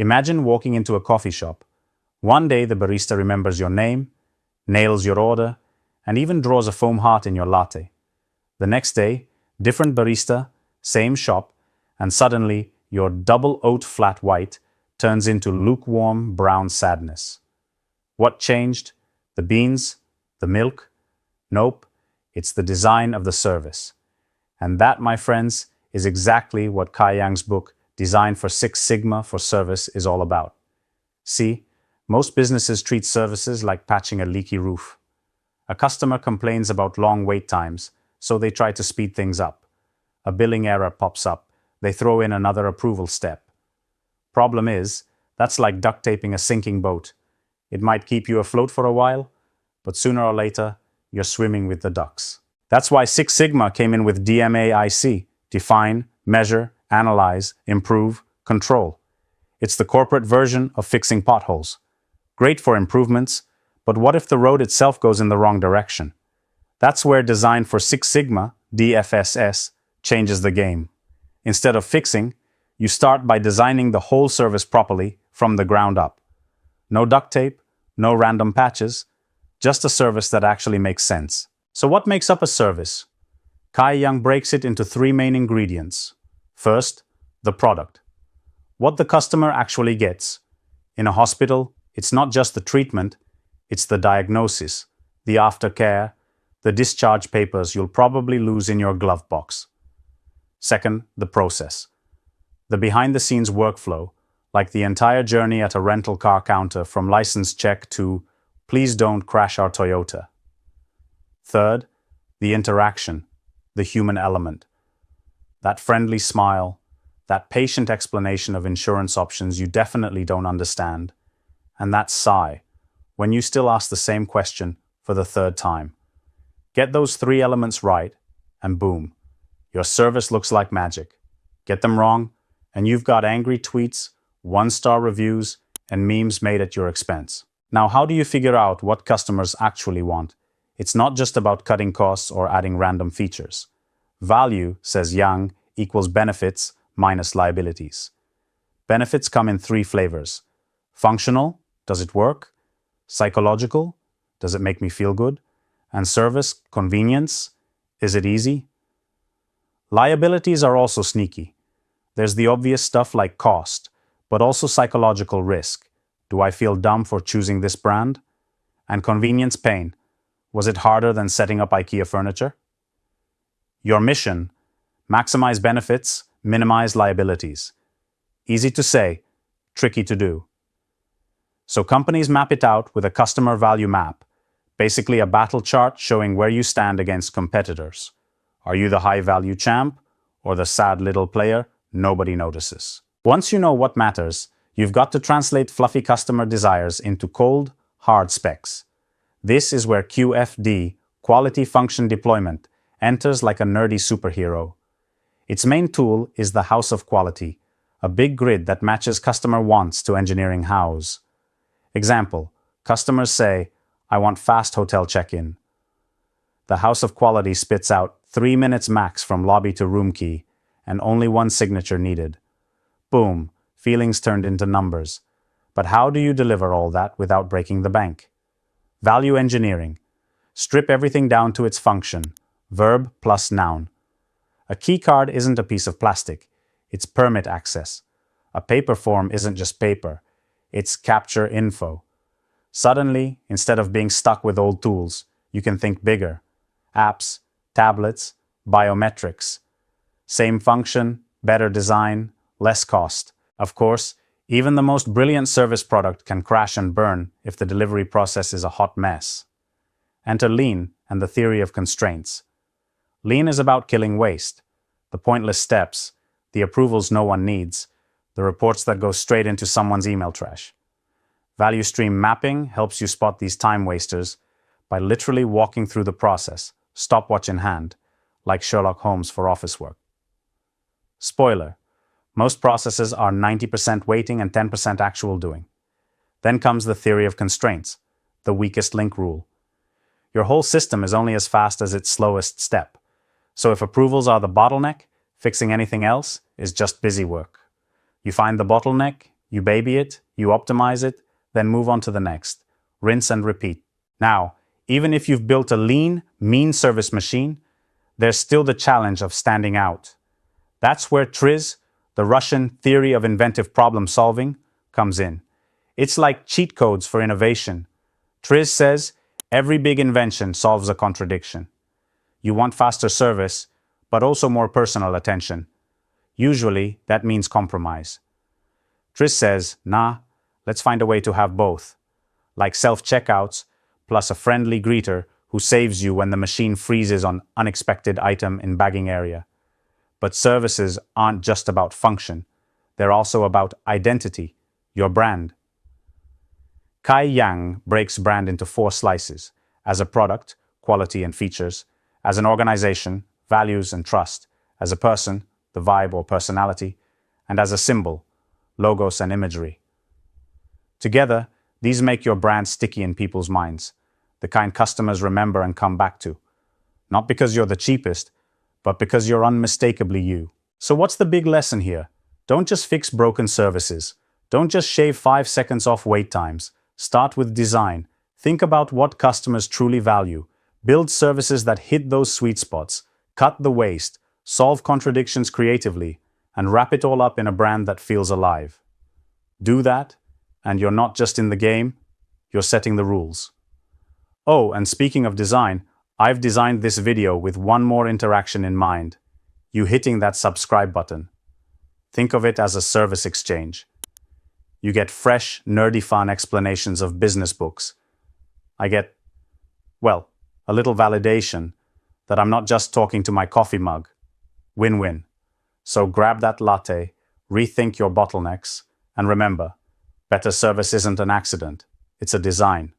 Imagine walking into a coffee shop. One day the barista remembers your name, nails your order, and even draws a foam heart in your latte. The next day, different barista, same shop, and suddenly your double oat flat white turns into lukewarm brown sadness. What changed? The beans? The milk? Nope, it's the design of the service. And that, my friends, is exactly what Kai Yang's book, Design for Six Sigma for Service, is all about. See, most businesses treat services like patching a leaky roof. A customer complains about long wait times, so they try to speed things up. A billing error pops up, they throw in another approval step. Problem is, that's like duct taping a sinking boat. It might keep you afloat for a while, but sooner or later, you're swimming with the ducks. That's why Six Sigma came in with DMAIC: define, measure, analyze, improve, control. It's the corporate version of fixing potholes. Great for improvements, but what if the road itself goes in the wrong direction? That's where Design for Six Sigma, DFSS, changes the game. Instead of fixing, you start by designing the whole service properly from the ground up. No duct tape, no random patches, just a service that actually makes sense. So what makes up a service? Kai Yang breaks it into three main ingredients. First, the product. What the customer actually gets. In a hospital, it's not just the treatment, it's the diagnosis, the aftercare, the discharge papers you'll probably lose in your glove box. Second, the process. The behind-the-scenes workflow, like the entire journey at a rental car counter from license check to "please don't crash our Toyota." Third, the interaction, the human element. That friendly smile, that patient explanation of insurance options you definitely don't understand, and that sigh when you still ask the same question for the third time. Get those three elements right, and boom, your service looks like magic. Get them wrong, and you've got angry tweets, one-star reviews, and memes made at your expense. Now, how do you figure out what customers actually want? It's not just about cutting costs or adding random features. Value, says Yang, equals benefits minus liabilities. Benefits come in three flavors. Functional, does it work? Psychological, does it make me feel good? And service, convenience, is it easy? Liabilities are also sneaky. There's the obvious stuff like cost, but also psychological risk. Do I feel dumb for choosing this brand? And convenience pain. Was it harder than setting up IKEA furniture? Your mission: maximize benefits, minimize liabilities. Easy to say, tricky to do. So companies map it out with a customer value map, basically a battle chart showing where you stand against competitors. Are you the high-value champ or the sad little player nobody notices? Once you know what matters, you've got to translate fluffy customer desires into cold, hard specs. This is where QFD, Quality Function Deployment, enters like a nerdy superhero. Its main tool is the House of Quality, a big grid that matches customer wants to engineering hows. Example, customers say, "I want fast hotel check-in." The House of Quality spits out 3 minutes max from lobby to room key, and only one signature needed. Boom, feelings turned into numbers. But how do you deliver all that without breaking the bank? Value engineering. Strip everything down to its function. Verb plus noun. A key card isn't a piece of plastic. It's permit access. A paper form isn't just paper. It's capture info. Suddenly, instead of being stuck with old tools, you can think bigger. Apps, tablets, biometrics. Same function, better design, less cost. Of course, even the most brilliant service product can crash and burn if the delivery process is a hot mess. Enter Lean and the theory of constraints. Lean is about killing waste, the pointless steps, the approvals no one needs, the reports that go straight into someone's email trash. Value stream mapping helps you spot these time wasters by literally walking through the process, stopwatch in hand, like Sherlock Holmes for office work. Spoiler: most processes are 90% waiting and 10% actual doing. Then comes the theory of constraints, the weakest link rule. Your whole system is only as fast as its slowest step. So if approvals are the bottleneck, fixing anything else is just busy work. You find the bottleneck, You baby it, you optimize it, then move on to the next. Rinse and repeat. Now, even if you've built a lean, mean service machine, there's still the challenge of standing out. That's where TRIZ, the Russian theory of inventive problem solving, comes in. It's like cheat codes for innovation. TRIZ says every big invention solves a contradiction. You want faster service, but also more personal attention. Usually, that means compromise. TRIZ says, nah, let's find a way to have both. Like self-checkouts, plus a friendly greeter who saves you when the machine freezes on unexpected item in bagging area. But services aren't just about function. They're also about identity, your brand. Kai Yang breaks brand into 4 slices: as a product, quality and features; as an organization, values and trust; as a person, the vibe or personality; and as a symbol, logos and imagery. Together, these make your brand sticky in people's minds, the kind customers remember and come back to. Not because you're the cheapest, but because you're unmistakably you. So what's the big lesson here? Don't just fix broken services. Don't just shave 5 seconds off wait times. Start with design. Think about what customers truly value. Build services that hit those sweet spots. Cut the waste. Solve contradictions creatively. And wrap it all up in a brand that feels alive. Do that, and you're not just in the game, you're setting the rules. Oh, and speaking of design, I've designed this video with one more interaction in mind: you hitting that subscribe button. Think of it as a service exchange. You get fresh, nerdy fun explanations of business books. I get, well, a little validation that I'm not just talking to my coffee mug. Win-win. So grab that latte, rethink your bottlenecks, and remember, better service isn't an accident, it's a design.